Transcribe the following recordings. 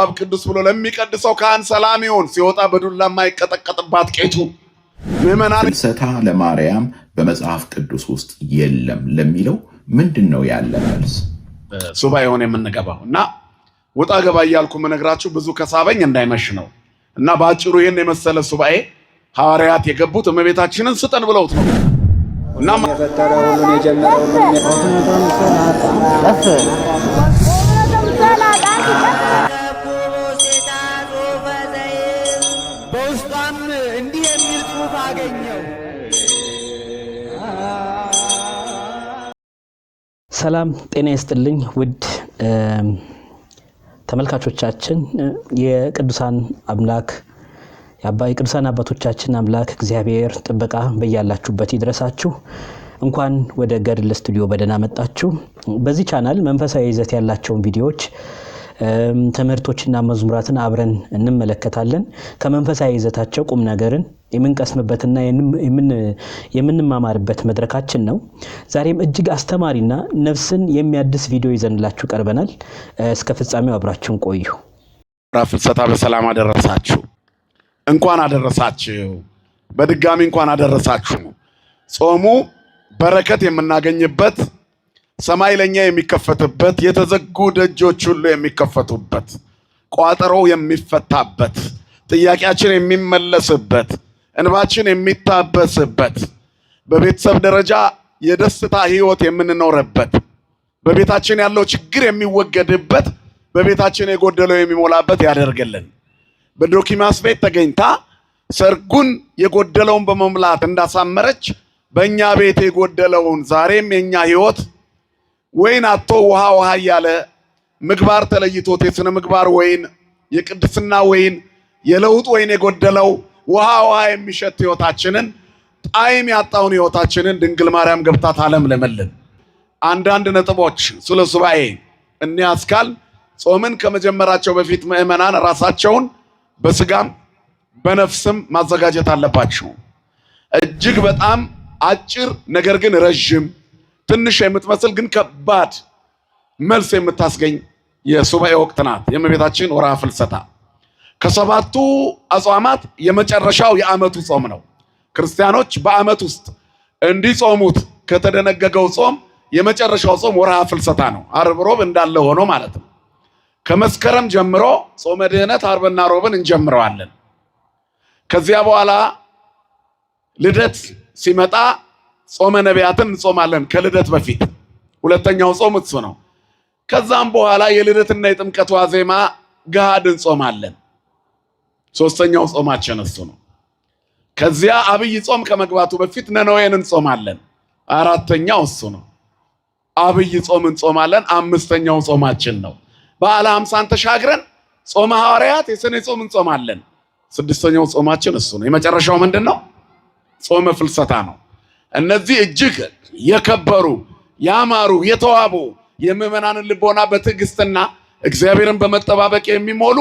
አብ ቅዱስ ብሎ ለሚቀድሰው ካህን ሰላም ይሁን። ሲወጣ በዱላ የማይቀጠቀጥባት ቄቱ ምዕመናን ፍልሰታ ለማርያም በመጽሐፍ ቅዱስ ውስጥ የለም ለሚለው ምንድነው ያለ መልስ? ሱባኤ ሆነ የምንገባው እና ወጣ ገባ እያልኩ መነግራችሁ ብዙ ከሳበኝ እንዳይመሽ ነው። እና ባጭሩ ይሄን የመሰለ ሱባኤ ሐዋርያት የገቡት እመቤታችንን ስጠን ብለውት ነው። እና የፈጠረው ሁሉን የጀመረው በውስጧም እንዲህ የሚል ጽሑፍ አገኘው። ሰላም ጤና ይስጥልኝ ውድ ተመልካቾቻችን። የቅዱሳን አምላክ የቅዱሳን አባቶቻችን አምላክ እግዚአብሔር ጥበቃ በያላችሁበት ይድረሳችሁ። እንኳን ወደ ገድል ስቱዲዮ በደህና መጣችሁ። በዚህ ቻናል መንፈሳዊ ይዘት ያላቸውን ቪዲዮዎች ትምህርቶችና መዝሙራትን አብረን እንመለከታለን። ከመንፈሳዊ ይዘታቸው ቁም ነገርን የምንቀስምበትና የምንማማርበት መድረካችን ነው። ዛሬም እጅግ አስተማሪና ነፍስን የሚያድስ ቪዲዮ ይዘንላችሁ ቀርበናል። እስከ ፍጻሜው አብራችሁን ቆዩ። ፍልሰታ በሰላም አደረሳችሁ። እንኳን አደረሳችሁ። በድጋሚ እንኳን አደረሳችሁ። ጾሙ በረከት የምናገኝበት፣ ሰማይ ለኛ የሚከፈትበት፣ የተዘጉ ደጆች ሁሉ የሚከፈቱበት፣ ቋጠሮው የሚፈታበት፣ ጥያቄያችን የሚመለስበት፣ እንባችን የሚታበስበት፣ በቤተሰብ ደረጃ የደስታ ህይወት የምንኖርበት፣ በቤታችን ያለው ችግር የሚወገድበት፣ በቤታችን የጎደለው የሚሞላበት ያደርግልን። በዶኪማስ ቤት ተገኝታ ሰርጉን የጎደለውን በመሙላት እንዳሳመረች በእኛ ቤት የጎደለውን ዛሬም የኛ ህይወት ወይን አቶ ውሃ እያለ ምግባር ተለይቶት የሥነ ምግባር ወይን፣ የቅድስና ወይን፣ የለውጥ ወይን የጎደለው ውሃ የሚሸት ህይወታችንን፣ ጣዕም ያጣውን ህይወታችንን ድንግል ማርያም ገብታ ታለምልምልን። አንዳንድ ነጥቦች ስለ ሱባኤ እንያስካል። ጾምን ከመጀመራቸው በፊት ምዕመናን ራሳቸውን በስጋም በነፍስም ማዘጋጀት አለባቸው። እጅግ በጣም አጭር ነገር ግን ረጅም፣ ትንሽ የምትመስል ግን ከባድ መልስ የምታስገኝ የሱባኤ ወቅት ናት የእመቤታችን ወርኃ ፍልሰታ። ከሰባቱ አጽዋማት የመጨረሻው የዓመቱ ጾም ነው። ክርስቲያኖች በዓመት ውስጥ እንዲጾሙት ከተደነገገው ጾም የመጨረሻው ጾም ወርኃ ፍልሰታ ነው። ዓርብ ሮብ እንዳለ ሆኖ ማለት ነው። ከመስከረም ጀምሮ ጾመ ድህነት ዓርብና ሮብን እንጀምረዋለን። ከዚያ በኋላ ልደት ሲመጣ ጾመ ነቢያትን እንጾማለን። ከልደት በፊት ሁለተኛው ጾም እሱ ነው። ከዛም በኋላ የልደትና የጥምቀት ዋዜማ ገሃድ እንጾማለን። ሶስተኛው ጾማችን እሱ ነው። ከዚያ አብይ ጾም ከመግባቱ በፊት ነነዌን እንጾማለን። አራተኛው እሱ ነው። አብይ ጾም እንጾማለን። አምስተኛው ጾማችን ነው። በዓለ ሃምሳን ተሻግረን ጾመ ሐዋርያት የሰኔ ጾም እንጾማለን። ስድስተኛው ጾማችን እሱ ነው። የመጨረሻው ምንድነው? ጾመ ፍልሰታ ነው። እነዚህ እጅግ የከበሩ ያማሩ የተዋቡ የምዕመናንን ልቦና በትዕግስትና እግዚአብሔርን በመጠባበቅ የሚሞሉ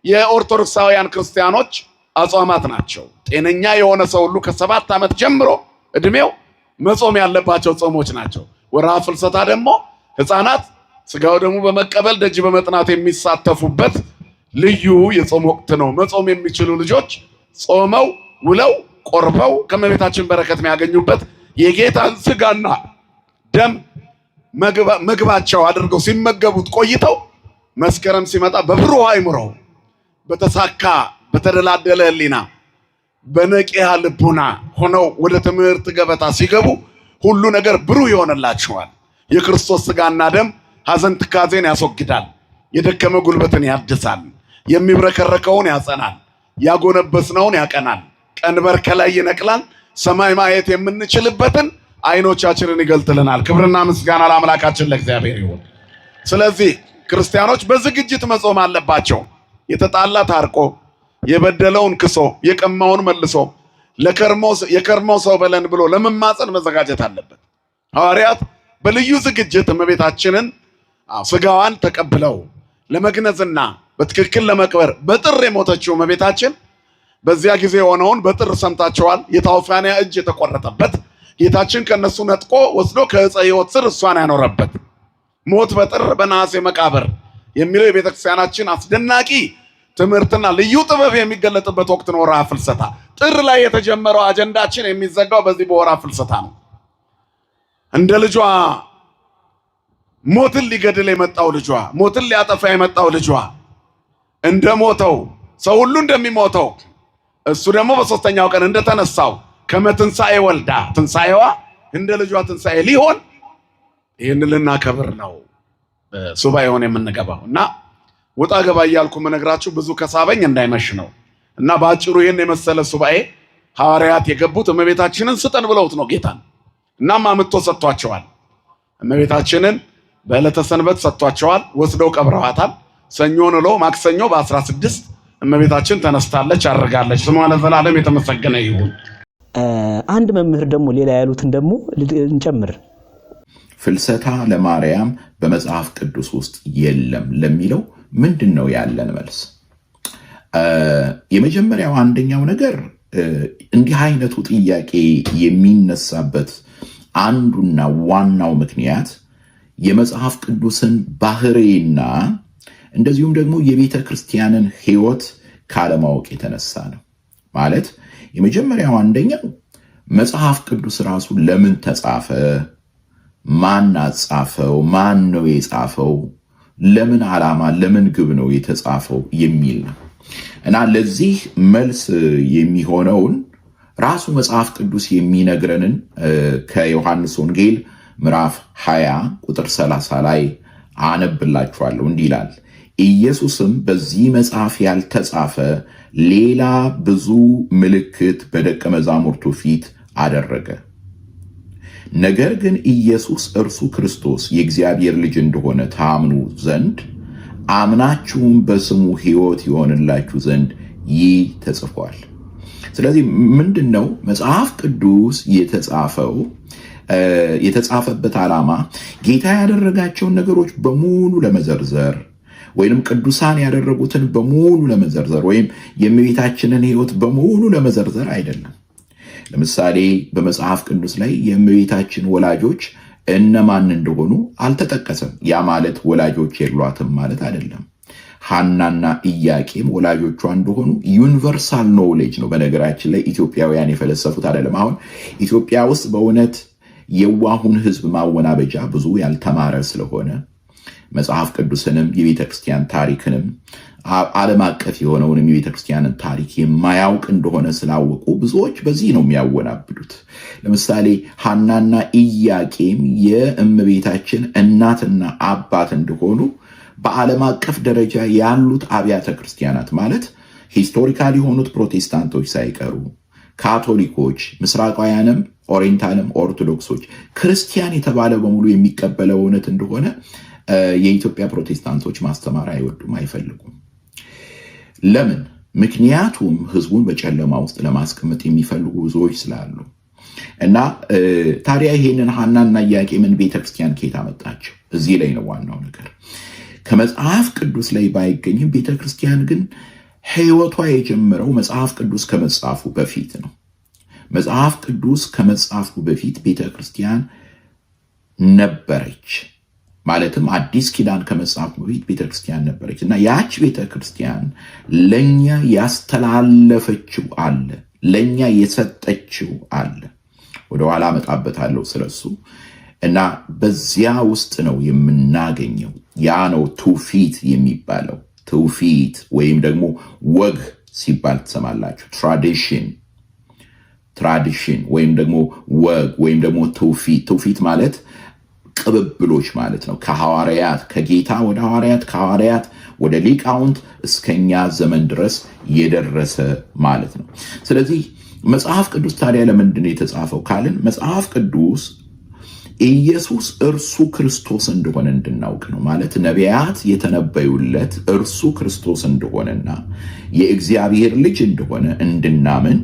የኦርቶዶክሳውያን ክርስቲያኖች አጽዋማት ናቸው። ጤነኛ የሆነ ሰው ሁሉ ከ7 ዓመት ጀምሮ እድሜው መጾም ያለባቸው ጾሞች ናቸው። ወርኃ ፍልሰታ ደግሞ ሕፃናት ስጋው ደግሞ በመቀበል ደጅ በመጥናት የሚሳተፉበት ልዩ የጾም ወቅት ነው። መጾም የሚችሉ ልጆች ጾመው ውለው ቆርበው ከእመቤታችን በረከት የሚያገኙበት፣ የጌታን ስጋና ደም ምግባቸው አድርገው ሲመገቡት ቆይተው መስከረም ሲመጣ በብሩህ አእምሮ በተሳካ በተደላደለ ሕሊና በነቂያ ልቡና ሆነው ወደ ትምህርት ገበታ ሲገቡ ሁሉ ነገር ብሩህ ይሆንላቸዋል። የክርስቶስ ስጋና ደም ሐዘን ትካዜን ያስወግዳል። የደከመ ጉልበትን ያድሳል። የሚብረከረከውን ያጸናል። ያጎነበስነውን ያቀናል። ቀንበር ከላይ ይነቅላል። ሰማይ ማየት የምንችልበትን አይኖቻችንን ይገልጥልናል። ክብርና ምስጋና ለአምላካችን ለእግዚአብሔር ይሁን። ስለዚህ ክርስቲያኖች በዝግጅት መጾም አለባቸው። የተጣላ ታርቆ፣ የበደለውን ክሶ፣ የቀማውን መልሶ የከርሞ ሰው በለን ብሎ ለመማፀን መዘጋጀት አለበት። ሐዋርያት በልዩ ዝግጅት እመቤታችንን ስጋዋን ተቀብለው ለመግነዝና በትክክል ለመቅበር በጥር የሞተችው እመቤታችን በዚያ ጊዜ የሆነውን በጥር ሰምታቸዋል። የታውፋንያ እጅ የተቆረጠበት ጌታችን ከነሱ ነጥቆ ወስዶ ከዕፀ ሕይወት ስር እሷን ያኖረበት ሞት በጥር በነሐሴ መቃብር የሚለው የቤተክርስቲያናችን አስደናቂ ትምህርትና ልዩ ጥበብ የሚገለጥበት ወቅት ነው ወርሃ ፍልሰታ። ጥር ላይ የተጀመረው አጀንዳችን የሚዘጋው በዚህ በወርሃ ፍልሰታ ነው። እንደ ልጇ ሞትን ሊገድል የመጣው ልጇ፣ ሞትን ሊያጠፋ የመጣው ልጇ እንደ ሞተው ሰው ሁሉ እንደሚሞተው እሱ ደግሞ በሶስተኛው ቀን እንደተነሳው ከመትንሣኤ ወልዳ ትንሣኤዋ እንደ ልጇ ትንሣኤ ሊሆን ይህን ልናከብር ነው ሱባኤውን የምንገባው። እና ወጣ ገባ እያልኩ መነግራችሁ ብዙ ከሳበኝ እንዳይመሽ ነው። እና በአጭሩ ይህን የመሰለ ሱባኤ ሐዋርያት የገቡት እመቤታችንን ስጠን ብለውት ነው ጌታን። እናም አምጥቶ ሰጥቷቸዋል። እመቤታችንን በዕለተ ሰንበት ሰጥቷቸዋል። ወስደው ቀብረዋታል። ሰኞን ውሎ ማክሰኞ በ16 እመቤታችን ተነስታለች፣ አድርጋለች። ስሟ ለዘላለም የተመሰገነ ይሁን። አንድ መምህር ደግሞ ሌላ ያሉትን ደግሞ እንጨምር። ፍልሰታ ለማርያም በመጽሐፍ ቅዱስ ውስጥ የለም ለሚለው ምንድን ነው ያለን መልስ? የመጀመሪያው አንደኛው ነገር እንዲህ አይነቱ ጥያቄ የሚነሳበት አንዱና ዋናው ምክንያት የመጽሐፍ ቅዱስን ባህሪና እንደዚሁም ደግሞ የቤተ ክርስቲያንን ሕይወት ካለማወቅ የተነሳ ነው። ማለት የመጀመሪያው አንደኛው መጽሐፍ ቅዱስ ራሱ ለምን ተጻፈ? ማን አጻፈው? ማን ነው የጻፈው? ለምን ዓላማ፣ ለምን ግብ ነው የተጻፈው የሚል ነው እና ለዚህ መልስ የሚሆነውን ራሱ መጽሐፍ ቅዱስ የሚነግረንን ከዮሐንስ ወንጌል ምዕራፍ 20 ቁጥር 30 ላይ አነብላችኋለሁ። እንዲህ ይላል፣ ኢየሱስም በዚህ መጽሐፍ ያልተጻፈ ሌላ ብዙ ምልክት በደቀ መዛሙርቱ ፊት አደረገ። ነገር ግን ኢየሱስ እርሱ ክርስቶስ የእግዚአብሔር ልጅ እንደሆነ ታምኑ ዘንድ አምናችሁም በስሙ ሕይወት ይሆንላችሁ ዘንድ ይህ ተጽፏል። ስለዚህ ምንድነው መጽሐፍ ቅዱስ የተጻፈበት ዓላማ? ጌታ ያደረጋቸውን ነገሮች በሙሉ ለመዘርዘር ወይም ቅዱሳን ያደረጉትን በሙሉ ለመዘርዘር ወይም የእመቤታችንን ሕይወት በሙሉ ለመዘርዘር አይደለም። ለምሳሌ በመጽሐፍ ቅዱስ ላይ የእመቤታችን ወላጆች እነማን እንደሆኑ አልተጠቀሰም። ያ ማለት ወላጆች የሏትም ማለት አይደለም። ሐናና ኢያቄም ወላጆቿ እንደሆኑ ዩኒቨርሳል ኖውሌጅ ነው። በነገራችን ላይ ኢትዮጵያውያን የፈለሰፉት አይደለም። አሁን ኢትዮጵያ ውስጥ በእውነት የዋሁን ሕዝብ ማወናበጃ ብዙ ያልተማረ ስለሆነ መጽሐፍ ቅዱስንም የቤተ ክርስቲያን ታሪክንም ዓለም አቀፍ የሆነውንም የቤተ ክርስቲያንን ታሪክ የማያውቅ እንደሆነ ስላወቁ ብዙዎች በዚህ ነው የሚያወናብዱት። ለምሳሌ ሐናና ኢያቄም የእመቤታችን እናትና አባት እንደሆኑ በዓለም አቀፍ ደረጃ ያሉት አብያተ ክርስቲያናት ማለት ሂስቶሪካል የሆኑት ፕሮቴስታንቶች ሳይቀሩ ካቶሊኮች፣ ምስራቃውያንም፣ ኦሪየንታልም፣ ኦርቶዶክሶች፣ ክርስቲያን የተባለ በሙሉ የሚቀበለው እውነት እንደሆነ የኢትዮጵያ ፕሮቴስታንቶች ማስተማር አይወዱም፣ አይፈልጉም። ለምን? ምክንያቱም ህዝቡን በጨለማ ውስጥ ለማስቀመጥ የሚፈልጉ ብዙዎች ስላሉ እና ታዲያ ይሄንን ሐናና ኢያቄምን ቤተክርስቲያን ከየት አመጣቸው? እዚህ ላይ ነው ዋናው ነገር። ከመጽሐፍ ቅዱስ ላይ ባይገኝም ቤተክርስቲያን ግን ህይወቷ የጀመረው መጽሐፍ ቅዱስ ከመጻፉ በፊት ነው። መጽሐፍ ቅዱስ ከመጻፉ በፊት ቤተክርስቲያን ነበረች። ማለትም አዲስ ኪዳን ከመጽሐፉ በፊት ቤተክርስቲያን ነበረች እና ያች ቤተክርስቲያን ለኛ ያስተላለፈችው አለ፣ ለኛ የሰጠችው አለ። ወደኋላ አመጣበታለሁ ስለሱ እና በዚያ ውስጥ ነው የምናገኘው። ያ ነው ትውፊት የሚባለው። ትውፊት ወይም ደግሞ ወግ ሲባል ትሰማላችሁ። ትራዲሽን ወይም ደግሞ ወግ ወይም ደግሞ ትውፊት። ትውፊት ማለት ቅብብሎች ማለት ነው። ከሐዋርያት ከጌታ ወደ ሐዋርያት፣ ከሐዋርያት ወደ ሊቃውንት እስከኛ ዘመን ድረስ የደረሰ ማለት ነው። ስለዚህ መጽሐፍ ቅዱስ ታዲያ ለምንድን ነው የተጻፈው ካልን መጽሐፍ ቅዱስ ኢየሱስ እርሱ ክርስቶስ እንደሆነ እንድናውቅ ነው። ማለት ነቢያት የተነበዩለት እርሱ ክርስቶስ እንደሆነና የእግዚአብሔር ልጅ እንደሆነ እንድናምን፣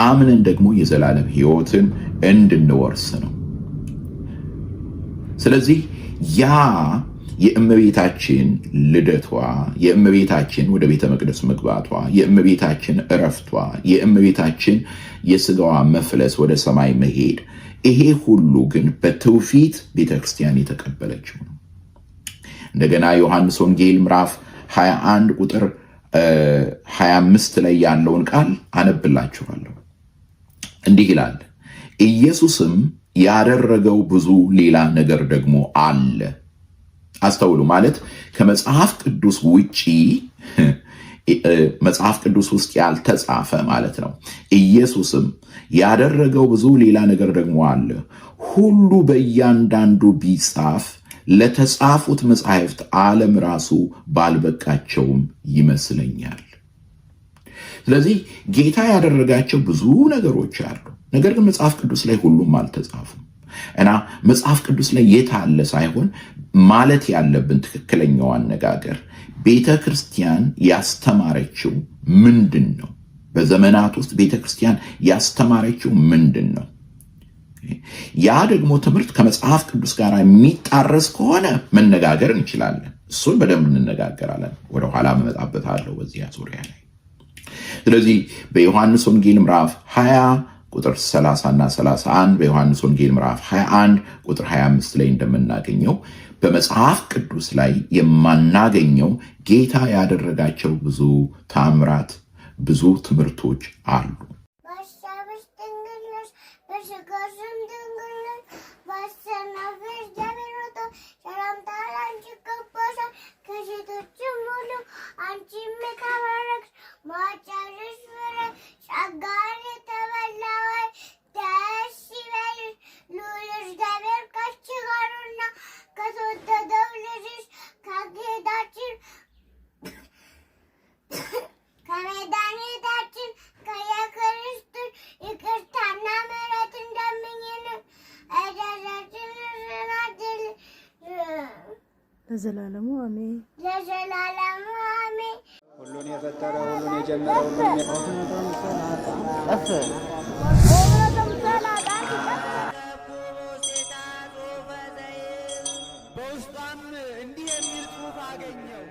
አምነን ደግሞ የዘላለም ሕይወትን እንድንወርስ ነው። ስለዚህ ያ የእመቤታችን ልደቷ፣ የእመቤታችን ወደ ቤተ መቅደስ መግባቷ፣ የእመቤታችን እረፍቷ፣ የእመቤታችን የሥጋዋ መፍለስ ወደ ሰማይ መሄድ፣ ይሄ ሁሉ ግን በትውፊት ቤተክርስቲያን የተቀበለችው ነው። እንደገና ዮሐንስ ወንጌል ምዕራፍ 21 ቁጥር 25 ላይ ያለውን ቃል አነብላችኋለሁ። እንዲህ ይላል፣ ኢየሱስም ያደረገው ብዙ ሌላ ነገር ደግሞ አለ። አስተውሉ። ማለት ከመጽሐፍ ቅዱስ ውጪ መጽሐፍ ቅዱስ ውስጥ ያልተጻፈ ማለት ነው። ኢየሱስም ያደረገው ብዙ ሌላ ነገር ደግሞ አለ። ሁሉ በእያንዳንዱ ቢጻፍ ለተጻፉት መጻሕፍት ዓለም ራሱ ባልበቃቸውም ይመስለኛል። ስለዚህ ጌታ ያደረጋቸው ብዙ ነገሮች አሉ። ነገር ግን መጽሐፍ ቅዱስ ላይ ሁሉም አልተጻፉም እና መጽሐፍ ቅዱስ ላይ የት አለ ሳይሆን ማለት ያለብን ትክክለኛው አነጋገር ቤተ ክርስቲያን ያስተማረችው ምንድን ነው? በዘመናት ውስጥ ቤተ ክርስቲያን ያስተማረችው ምንድን ነው? ያ ደግሞ ትምህርት ከመጽሐፍ ቅዱስ ጋር የሚጣረስ ከሆነ መነጋገር እንችላለን። እሱን በደንብ እንነጋገራለን። ወደኋላ መመጣበታለሁ በዚያ ዙሪያ ላይ። ስለዚህ በዮሐንስ ወንጌል ምዕራፍ 20 ቁጥር 30 እና 31 በዮሐንስ ወንጌል ምዕራፍ 21 ቁጥር 25 ላይ እንደምናገኘው በመጽሐፍ ቅዱስ ላይ የማናገኘው ጌታ ያደረጋቸው ብዙ ታምራት፣ ብዙ ትምህርቶች አሉ። ለዘላለሙ አሜን። ለዘላለሙ አሜን። ሁሉን የፈጠረ ሁሉን የጀመረ ሁሉን በውስጧም እንዲህ የሚል ጽሑፍ አገኘው።